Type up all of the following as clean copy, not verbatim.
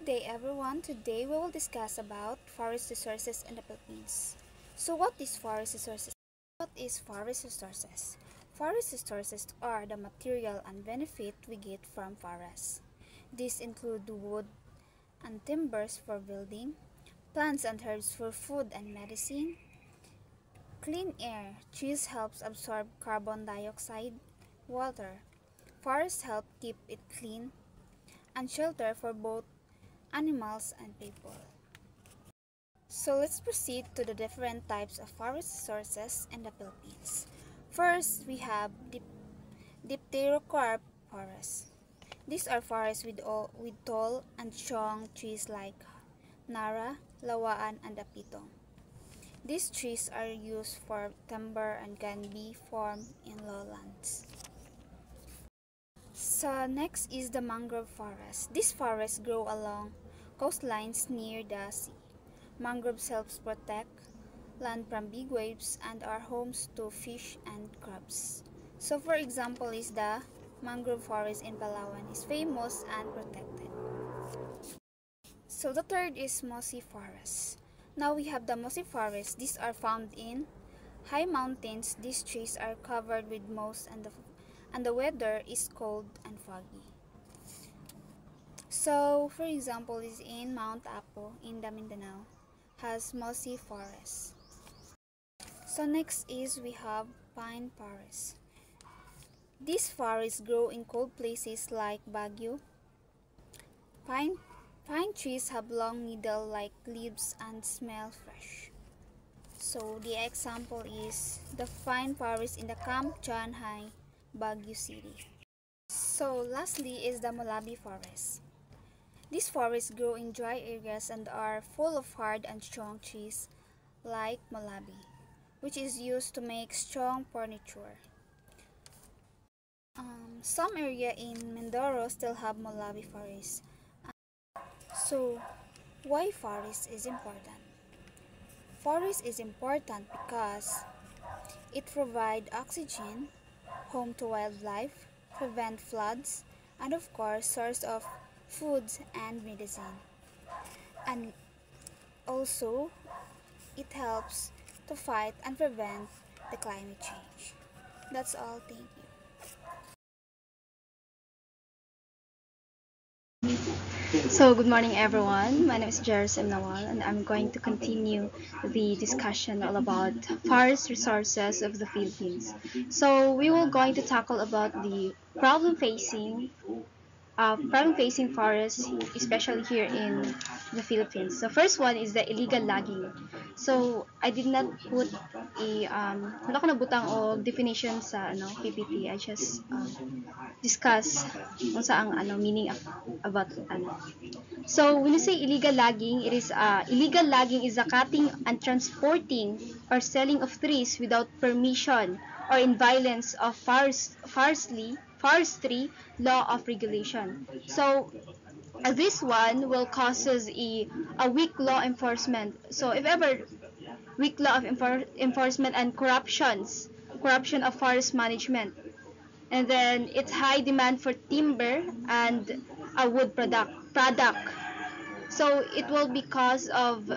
Good day everyone. Today we will discuss about forest resources in the Philippines. So what is forest resources? What is forest resources? Forest resources are the material and benefit we get from forests. These include wood and timbers for building, plants and herbs for food and medicine, clean air. Trees helps absorb carbon dioxide, water. Forests help keep it clean, and shelter for both animals and people. So let's proceed to the different types of forest resources in the Philippines. First, we have dipterocarp forests. These are forests with tall and strong trees like Nara, Lawaan, and Apitong. These trees are used for timber and can be formed in lowlands. So next is the mangrove forest. These forests grow along coastlines near the sea. Mangroves helps protect land from big waves and are homes to fish and crabs. So for example is the mangrove forest in Palawan is famous and protected. So the third is mossy forest. Now we have the mossy forest. These are found in high mountains. These trees are covered with moss and the weather is cold and foggy. So for example is in Mount Apo in the Mindanao has mossy forest. So next is we have pine forest. These forests grow in cold places like Baguio. Pine trees have long needle-like leaves and smell fresh. So the example is the pine forest in the Camp John High, Baguio City. So lastly is the Molabi forest. These forests grow in dry areas and are full of hard and strong trees like Molabi, which is used to make strong furniture. Some area in Mindoro still have Molabi forests. So, why forest is important? Forest is important because it provides oxygen, home to wildlife, prevent floods, and of course, source of foods and medicine. And also, it helps to fight and prevent the climate change. That's all. Thank you. So, good morning, everyone. My name is Jerusalem Nawal, and I'm going to continue the discussion all about forest resources of the Philippines. So, we will going to tackle about the problem facing forests, especially here in the Philippines. So first one is the illegal logging. So I did not put wala ko nabutang o definition sa PPT. I just discuss kung saang meaning about ano. So when you say illegal logging, illegal logging is the cutting and transporting or selling of trees without permission or in violence of forestry law of regulation. So this one will causes a weak law enforcement. So if ever weak law of enforcement and corruption of forest management, and then it's high demand for timber and a wood product. So it will be cause of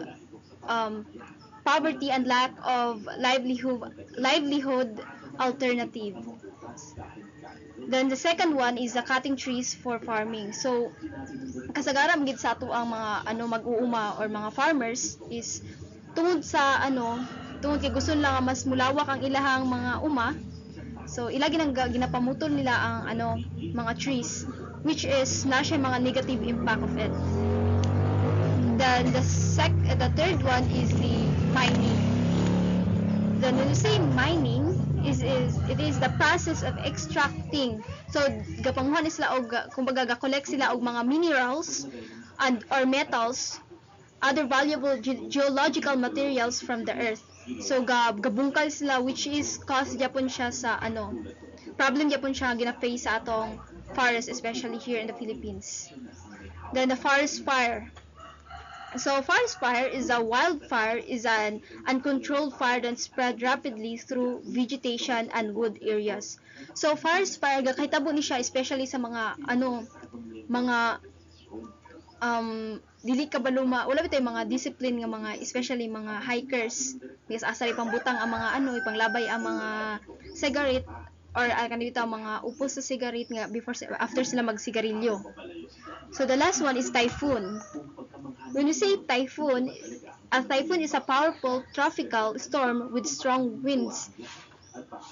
um, poverty and lack of livelihood alternative. Then the second one is the cutting trees for farming. So kasagaran gid sa ato ang mga mag-uuma or mga farmers is tungod sa tungod kay gusto nila mas mulawak ang ilahang mga uma. So ila ginapamutol nila ang mga trees, which is na siya mga negative impact of it. Then the third one is the mining. Then when you say mining, it is the process of extracting. So gapanghuan sila og kumbaga ga-collect sila og mga minerals and or metals, other valuable geological materials from the earth. So gabungkal sila, which is cause gyapon siya sa problem gyapon siya gina-face sa atong forest, especially here in the Philippines. Then the forest fire. So forest fire is a wildfire, is an uncontrolled fire that spread rapidly through vegetation and wood areas. So forest fire gakahitabo ni siya especially sa mga mga dili ka baluma wala bitaw mga discipline nga mga especially mga hikers because asari pang butang ang mga ipanglabay ang mga cigarette or kanito mga upos sa cigarette nga after sila magsigarilyo. So the last one is typhoon. When you say typhoon, a typhoon is a powerful tropical storm with strong winds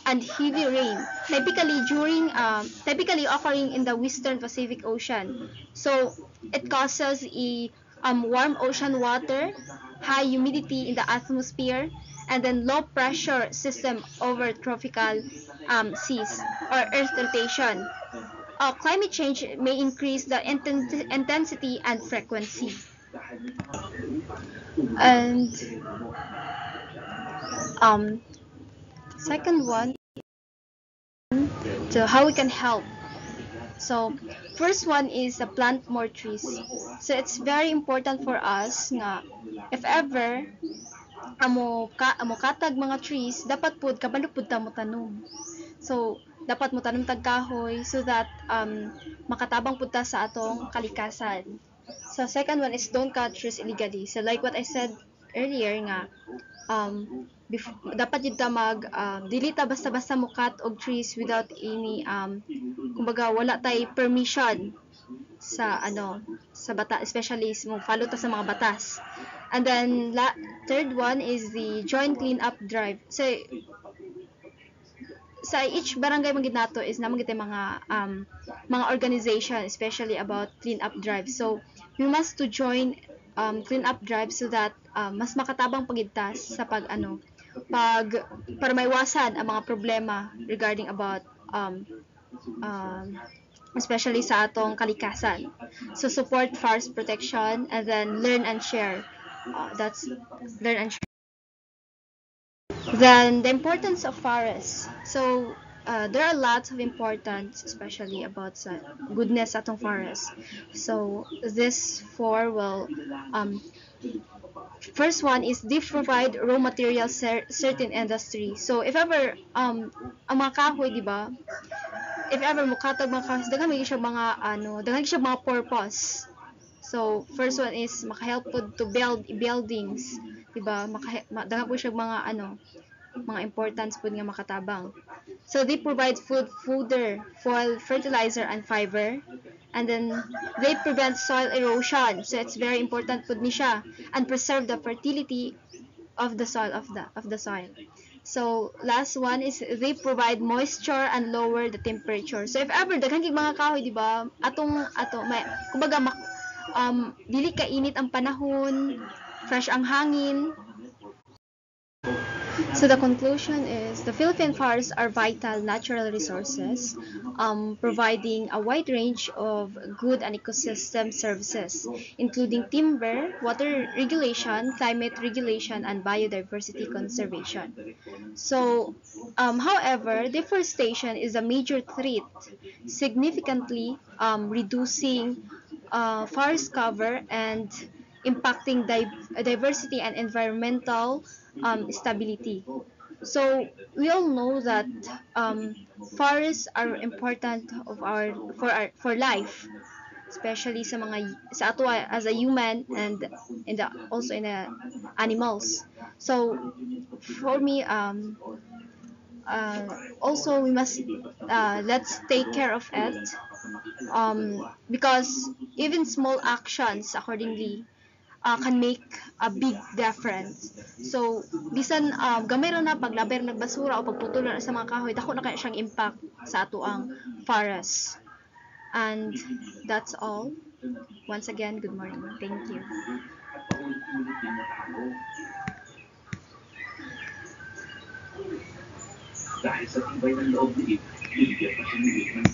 and heavy rain, typically occurring in the western Pacific Ocean. So it causes warm ocean water, high humidity in the atmosphere, and then low pressure system over tropical seas or earth rotation. Climate change may increase the intensity and frequency. And second one, so how we can help. So first one is plant more trees. So it's very important for us nga if ever amo katag mga trees, dapat pud kabalo pud ta mo tanom. So dapat mo tanom tag kahoy so that makatabang pud ta sa atong kalikasan. So second one is don't cut trees illegally. So like what I said earlier nga dapat yun ta dili ta basta-basta mo cut og trees without any kumbaga wala tay permission sa sa bata, especially mo follow ta sa mga batas. And then third one is the joint clean up drive. So sa each barangay man gid nato is namang gid mga organization especially about clean up drive. So we must to join clean up drive so that mas makatabang pagidtas sa para maiwasan ang mga problema regarding about especially sa atong kalikasan. So support forest protection and then learn and share. That's learn and share. Then the importance of forests. So there are lots of importance, especially about sa goodness atong forest. So this four will first one is they provide raw materials certain industry. So if ever ang mga kahoy, di ba? If ever mukatag mga kahoy, daghan siya mga purpose. So first one is makahelp to build buildings, di ba? Daghan po siya mga importance po nga makatabang. So they provide fodder, fuel, fertilizer, and fiber. And then they prevent soil erosion. So it's very important po ni siya and preserve the fertility of the soil of the soil. So last one is they provide moisture and lower the temperature. So if ever daghan kay mga kahoy, di ba? Kumbaga dili ka init ang panahon, fresh ang hangin. So the conclusion is the Philippine forests are vital natural resources, providing a wide range of good and ecosystem services, including timber, water regulation, climate regulation, and biodiversity conservation. So, however, deforestation is a major threat, significantly reducing forest cover and impacting diversity and environmental stability. So we all know that forests are important for life, especially sa ato as a human and also in the animals. So for me also we must let's take care of it because even small actions accordingly can make a big difference. So bisan gamay ra na paglabay ng basura o pagputol na sa mga kahoy, dako na kaya siyang impact sa ato ang forest. And that's all. Once again, good morning. Thank you. Dahil sa tibay ng loob ni Eve, binigyan pa siya ng